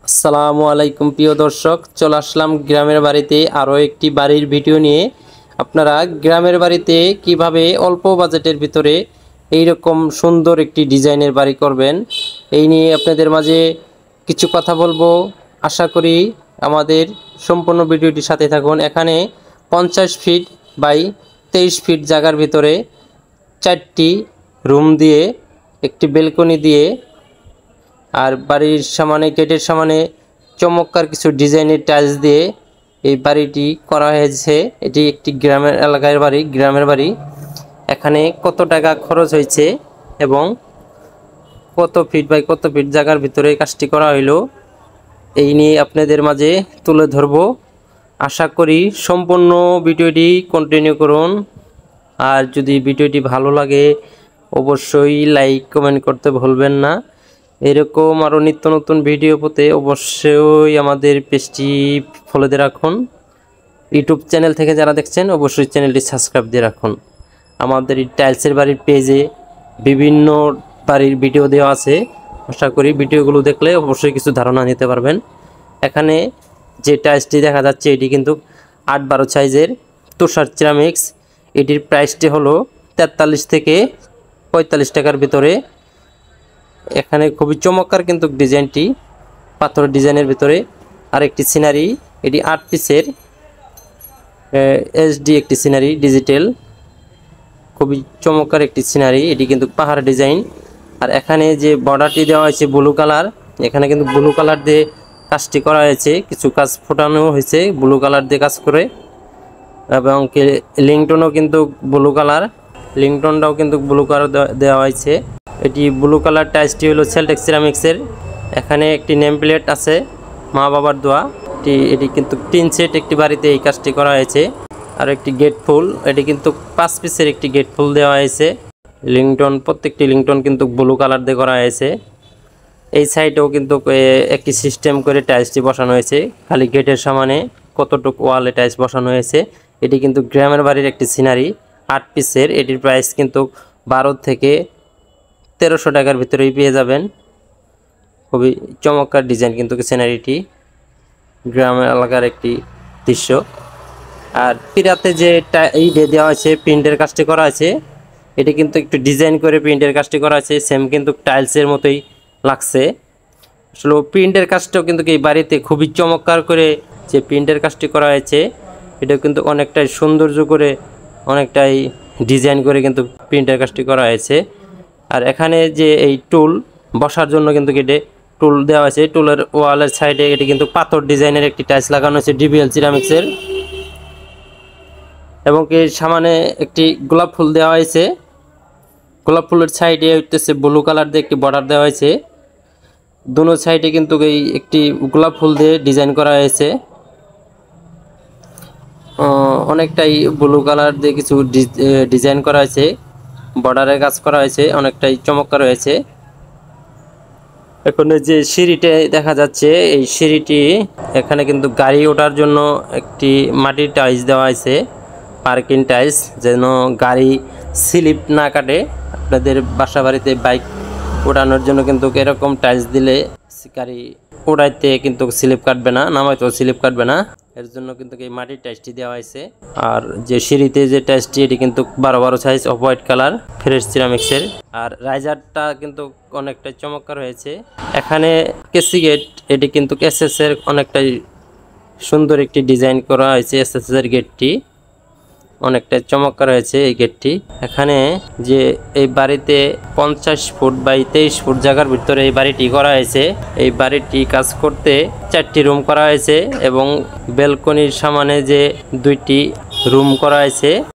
আসসালামু আলাইকুম প্রিয় দর্শক, চলে আসলাম গ্রামের বাড়িতে আরও একটি বাড়ির ভিডিও নিয়ে। আপনারা গ্রামের বাড়িতে কিভাবে অল্প বাজেটের ভিতরে এই রকম সুন্দর একটি ডিজাইনের বাড়ি করবেন, এই নিয়ে আপনাদের মাঝে কিছু কথা বলবো। আশা করি আমাদের সম্পূর্ণ ভিডিওটির সাথে থাকুন। এখানে 50 ফিট বাই 23 ফিট জায়গার ভিতরে 4টি রুম দিয়ে, একটি ব্যালকনি দিয়ে, আর বাড়ির সামনে গেটের সামনে চমৎকার কিছু ডিজাইনের টাইলস দিয়ে এই বাড়িটি করা হয়েছে। এটি একটি গ্রামের এলাকার বাড়ি, গ্রামের বাড়ি। এখানে কত টাকা খরচ হয়েছে এবং কত ফিট বাই কত ফিট জায়গার ভিতরে কাজটি করা হইলো, এই নিয়ে আপনাদের মাঝে তুলে ধরব। আশা করি সম্পূর্ণ ভিডিওটি কন্টিনিউ করুন। আর যদি ভিডিওটি ভালো লাগে অবশ্যই লাইক কমেন্ট করতে ভুলবেন না। এরকম আরও নিত্য নতুন ভিডিও পেতে অবশ্যই আমাদের পেজটি ফলো দিয়ে রাখুন। ইউটিউব চ্যানেল থেকে যারা দেখছেন অবশ্যই চ্যানেলটি সাবস্ক্রাইব দিয়ে রাখুন। আমাদের এই টাইলসের বাড়ির পেজে বিভিন্ন বাড়ির ভিডিও দেওয়া আছে। আশা করি ভিডিওগুলো দেখলে অবশ্যই কিছু ধারণা নিতে পারবেন। এখানে যে টাইলসটি দেখা যাচ্ছে এটি কিন্তু 8-12 সাইজের তুষার সিরামিক্স। এটির প্রাইসটি হলো 43 থেকে 45 টাকার ভিতরে। এখানে খুবই চমৎকার কিন্তু ডিজাইনটি, পাথরের ডিজাইনের ভিতরে। আর একটি সিনারি, এটি 8 পিসের HD একটি সিনারি, ডিজিটাল, খুবই চমৎকার একটি সিনারি। এটি কিন্তু পাহাড় ডিজাইন। আর এখানে যে বর্ডারটি দেওয়া হয়েছে ব্লু কালার, এখানে কিন্তু ব্লু কালার দিয়ে কাজটি করা হয়েছে। কিছু কাজ ফোটানো হয়েছে ব্লু কালার দিয়ে কাজ করে, এবং লিংটনও কিন্তু ব্লু কালার, লিংটনটাও কিন্তু ব্লু কালার দেওয়া হয়েছে। এটি ব্লু কালার টাইলসটি হলো সেলটেক্স সিরামিক্সের। এখানে একটি নেম প্লেট আছে মা বাবার দোয়া। এটি কিন্তু 3 সেট একটি বাড়িতে এই কাজটি করা হয়েছে। আর একটি গেট ফুল, এটি কিন্তু 5 পিসের একটি গেট ফুল দেওয়া হয়েছে। লিংটন, প্রত্যেকটি লিংটন কিন্তু ব্লু কালার দিয়ে করা হয়েছে। এই সাইডেও কিন্তু একটি সিস্টেম করে টাইলসটি বসানো হয়েছে। খালি গেটের সামনে কতটুকু ওয়ালে টাইলস বসানো হয়েছে। এটি কিন্তু গ্রামের বাড়ির একটি সিনারি, 8 পিসের। এটির প্রাইস কিন্তু 12 থেকে 1300 টাকার ভিতরেই পেয়ে যাবেন। খুবই চমৎকার ডিজাইন কিন্তু সিনারিটি, গ্রামের এলাকার একটি দৃশ্য। আর পিরাতে যে এই দেওয়া আছে প্রিন্টের কাজটি করা আছে, এটি কিন্তু একটু ডিজাইন করে প্রিন্টের কাজটি করা আছে। সেম কিন্তু টাইলসের মতোই লাগছে। আসলে প্রিন্টের কাজটাও কিন্তু এই বাড়িতে খুবই চমৎকার করে যে প্রিন্টের কাজটি করা হয়েছে, এটাও কিন্তু অনেকটাই সৌন্দর্য করে, অনেকটাই ডিজাইন করে কিন্তু প্রিন্টের কাজটি করা হয়েছে। আর এখানে যে এই টুল বসার জন্য কিন্তু কেটে টুল দেওয়া হয়েছে। টুলের ওয়ালের সাইডে এটি কিন্তু পাথর ডিজাইনের একটি টাইলস লাগানো হয়েছে DBL সিরামিক্সের। এবং এর সামনে একটি গোলাপ ফুল দেওয়া হয়েছে। গোলাপ ফুলের সাইডে হইতেছে ব্লু কালার দিয়ে একটি বর্ডার দেওয়া হয়েছে। দুনো সাইডে কিন্তু এই একটি গোলাপ ফুল দিয়ে ডিজাইন করা হয়েছে। অনেকটাই ব্লু কালার দিয়ে কিছু ডিজাইন করা হয়েছে, বর্ডারের কাজ করা হয়েছে, অনেকটাই চমৎকার হয়েছে। এখন যে সিঁড়িটা দেখা যাচ্ছে, এই সিঁড়িটি এখানে কিন্তু গাড়ি ওঠার জন্য একটি মাটির টাইলস দেওয়া হয়েছে, পার্কিং টাইলস, যেন গাড়ি স্লিপ না কাটে। আপনাদের বাসা বাড়িতে বাইক ওঠানোর জন্য কিন্তু এরকম টাইলস দিলে গাড়ি ওড়াইতে কিন্তু স্লিপ কাটবে না, নামাইতেও স্লিপ কাটবে না। এর জন্য কিন্তু এই মাটির টাইলসটি দেওয়া হয়েছে। আর যে সিঁড়িতে যে টাইলসটি, এটি কিন্তু 12-12 size of white colour fresh সিরামিক্সের। আর রাইজারটা কিন্তু অনেকটাই চমৎকার হয়েছে। এখানে কেসি গেট, এটি কিন্তু SS এর অনেকটাই সুন্দর একটি ডিজাইন করা হয়েছে। SS এর গেটটি অনেকটা চমৎকার হয়েছে এই গেটটি। এখানে যে এই বাড়িতে 50 ফুট বাই 23 ফুট জায়গার ভিতরে এই বাড়িটি করা হয়েছে। এই বাড়িটি কাজ করতে 4টি রুম করা হয়েছে এবং ব্যালকনির সামনে যে 2টি রুম করা হয়েছে।